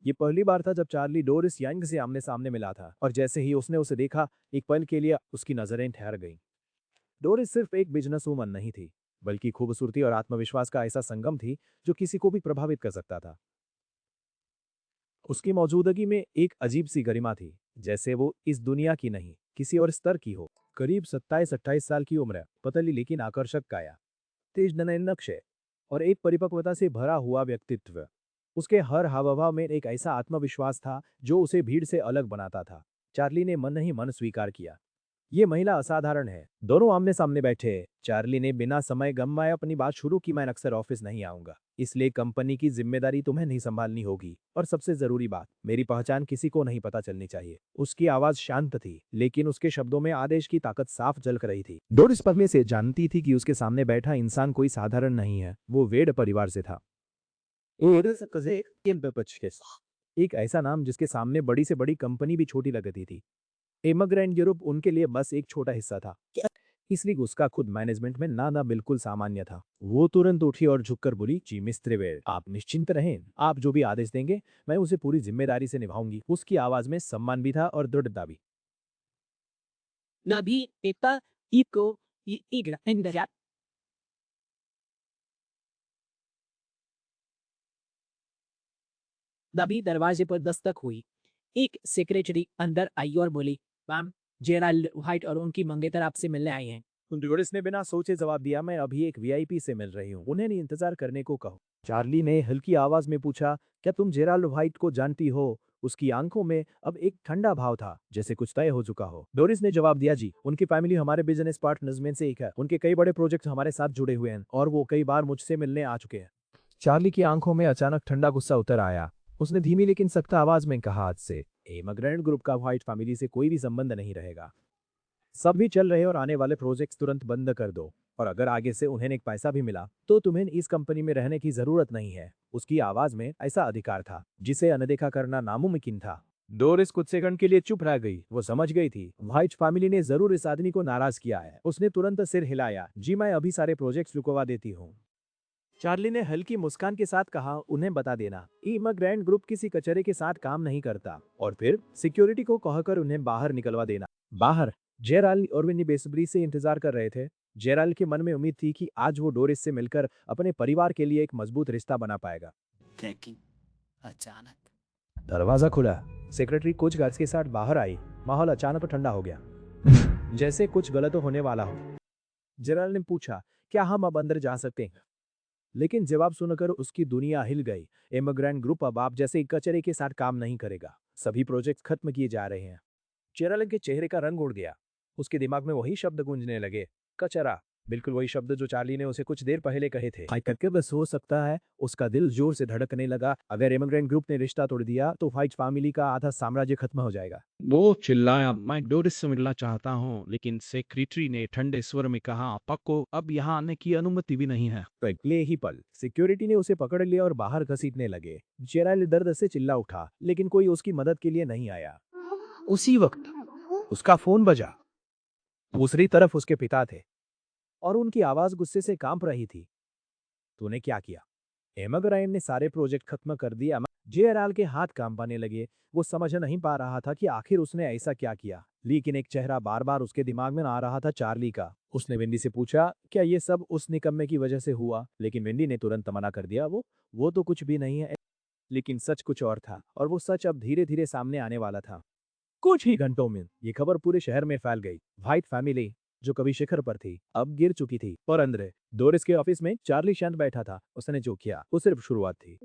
ये पहली बार था जब चार्ली डोरिस यांग से आमने सामने मिला था, और जैसे ही उसने उसे देखा, एक पल के लिए उसकी नजरें ठहर गईं। डोरिस सिर्फ एक बिजनेस वूमन नहीं थी, बल्कि खूबसूरती और आत्मविश्वास का ऐसा संगम थी जो किसी को भी प्रभावित कर सकता था। उसकी मौजूदगी में एक अजीब सी गरिमा थी, जैसे वो इस दुनिया की नहीं, किसी और स्तर की हो। करीब 27-28 साल की उम्र, पतली लेकिन आकर्षक काया, तेज नयनक्श और एक परिपक्वता से भरा हुआ व्यक्तित्व। उसके हर हावभाव में एक ऐसा आत्मविश्वास था जो उसे भीड़ से अलग बनाता था। चार्ली ने मन ही मन स्वीकार किया, ये महिला असाधारण है। दोनों आमने सामने बैठे। चार्ली ने बिना समय गंवाए अपनी बात शुरू की, मैं अक्सर ऑफिस नहीं आऊंगा, इसलिए कंपनी की जिम्मेदारी तुम्हें नहीं संभालनी होगी, और सबसे जरूरी बात, मेरी पहचान किसी को नहीं पता चलनी चाहिए। उसकी आवाज शांत थी, लेकिन उसके शब्दों में आदेश की ताकत साफ झलक रही थी। डोरिस पहले से जानती थी कि उसके सामने बैठा इंसान कोई साधारण नहीं है, वो वेड परिवार से था। एक ऐसा नाम जिसके सामने बड़ी से बड़ी कंपनी भी छोटी लगती थी। इमिग्रेंट यूरोप उनके लिए बस एक छोटा हिस्सा था, इसलिए उसका खुद मैनेजमेंट में ना ना बिल्कुल सामान्य था। वो तुरंत उठी और झुककर बोली, जी मिस्टर वेड, आप निश्चिंत रहें, आप जो भी आदेश देंगे मैं उसे पूरी जिम्मेदारी से निभाऊंगी। उसकी आवाज में सम्मान भी था और दृढ़ता भी। Nabi Peppa Iko Igra Enderat दबी दरवाजे पर दस्तक हुई। एक सेक्रेटरी अंदर आई और बोली, मैम, जेराल्ड व्हाइट और उनकी मंगेतर आपसे मिलने आई हैं। डोरिस ने बिना सोचे जवाब दिया, मैं अभी एक वीआईपी से मिल रही हूँ, उन्हें नहीं इंतजार करने को कहो। चार्ली ने हल्की आवाज में पूछा, क्या तुम जेराल्ड व्हाइट को जानती हो? उसकी आंखों में अब एक ठंडा भाव था, जैसे कुछ तय हो चुका हो। डोरिस ने जवाब दिया, जी, उनकी फैमिली हमारे बिजनेस पार्टनर्स में से एक है, उनके कई बड़े प्रोजेक्ट हमारे साथ जुड़े हुए हैं और वो कई बार मुझसे मिलने आ चुके हैं। चार्ली की आंखों में अचानक ठंडा गुस्सा उतर आया। उसने धीमी लेकिन सख्त आवाज में कहा, आज से इमिग्रेंट ग्रुप का व्हाइट फैमिली से कोई भी संबंध नहीं रहेगा। सभी चल रहे और आने वाले प्रोजेक्ट्स तुरंत बंद कर दो, और अगर आगे से उन्हें एक पैसा भी मिला तो तुम्हें इस कंपनी में रहने की जरूरत नहीं है। उसकी आवाज में ऐसा अधिकार था जिसे अनदेखा करना नामुमकिन था। डोरिस कुछ सेकंड के लिए चुप रह गई। वो समझ गई थी व्हाइट फैमिली ने जरूर इस आदमी को नाराज किया है। उसने तुरंत सिर हिलाया, जी मैं अभी सारे प्रोजेक्ट्स रुकवा देती हूँ। चार्ली ने हल्की मुस्कान के साथ कहा, उन्हें बता देना इमिग्रेंट ग्रुप किसी कचरे के साथ काम नहीं करता, और फिर सिक्योरिटी को कहकर उन्हें बाहर निकलवा देना। बाहर जेराल्ड और विनी बेसब्री से इंतजार कर रहे थे। जेराल्ड के मन में उम्मीद थी कि आज वो डोरिस से मिलकर अपने परिवार के लिए एक मजबूत रिश्ता बना पाएगा। लेकिन अचानक दरवाजा खुला। सेक्रेटरी कुछ गार्ड्स के साथ बाहर आई। माहौल अचानक ठंडा हो गया, जैसे कुछ गलत होने वाला हो। जेराल्ड ने पूछा, क्या हम अब अंदर जा सकते हैं? लेकिन जवाब सुनकर उसकी दुनिया हिल गई। इमिग्रेंट ग्रुप अब आप जैसे कचरे के साथ काम नहीं करेगा। सभी प्रोजेक्ट्स खत्म किए जा रहे हैं। चेरालन के चेहरे का रंग उड़ गया। उसके दिमाग में वही शब्द गूंजने लगे, कचरा। बिल्कुल वही शब्द जो चार्ली ने उसे कुछ देर पहले कहे थे। हाई करके बस हो सकता है उसका दिल जोर से धड़कने लगा। अगर इमिग्रेंट ग्रुप ने रिश्ता तोड़ दिया तो व्हाइट फैमिली का आधा साम्राज्य खत्म हो जाएगा। वो चिल्लाया, मैं डोरिस से मिलना चाहता हूँ, लेकिन सेक्रेटरी ने ठंडे स्वर में कहा, पक्को अब यहाँ आने की अनुमति भी नहीं है। तो अगले ही पल सिक्योरिटी ने उसे पकड़ लिया और बाहर घसीटने लगे। जेराल्ड दर्द से चिल्ला उठा, लेकिन कोई उसकी मदद के लिए नहीं आया। उसी वक्त उसका फोन बजा। दूसरी तरफ उसके पिता थे, और उनकी आवाज गुस्से से कांप रही थी। तूने क्या किया? एमग्राइम ने सारे प्रोजेक्ट खत्म कर दिया। जेराल के हाथ कांपने लगे। वो समझ नहीं पा रहा था कि आखिर उसने ऐसा क्या किया, लेकिन एक चेहरा बार बार उसके दिमाग में आ रहा था, चार्ली का। उसने विंडी से पूछा, क्या ये सब उस निकम्मे की वजह से हुआ? लेकिन विंडी ने तुरंत मना कर दिया, वो तो कुछ भी नहीं है। लेकिन सच कुछ और था, और वो सच अब धीरे धीरे सामने आने वाला था। कुछ ही घंटों में ये खबर पूरे शहर में फैल गई। व्हाइट फैमिली जो कभी शिखर पर थी अब गिर चुकी थी। और अंदर डोरिस के ऑफिस में चार्ली शांत बैठा था। उसने जो किया वो सिर्फ शुरुआत थी।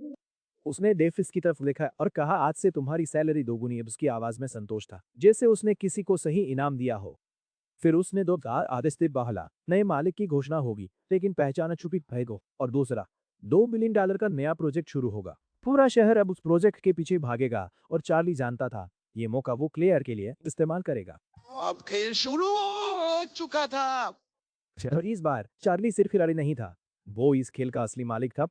उसने डेफिस की तरफ देखा और कहा, आज से तुम्हारी सैलरी दोगुनी है। उसकी आवाज में संतोष था, जैसे उसने किसी को सही इनाम दिया हो। फिर उसने दो आदेश दे बहला, नए मालिक की घोषणा होगी, लेकिन पहचाना छुपी भयगो। और दूसरा, $2 बिलियन का नया प्रोजेक्ट शुरू होगा। पूरा शहर अब उस प्रोजेक्ट के पीछे भागेगा, और चार्ली जानता था ये मौका वो क्लेयर के लिए इस्तेमाल करेगा। अब खेल शुरू हो चुका था। और इस बार चार्ली सिर्फ खिलाड़ी नहीं था, वो इस खेल का असली मालिक था।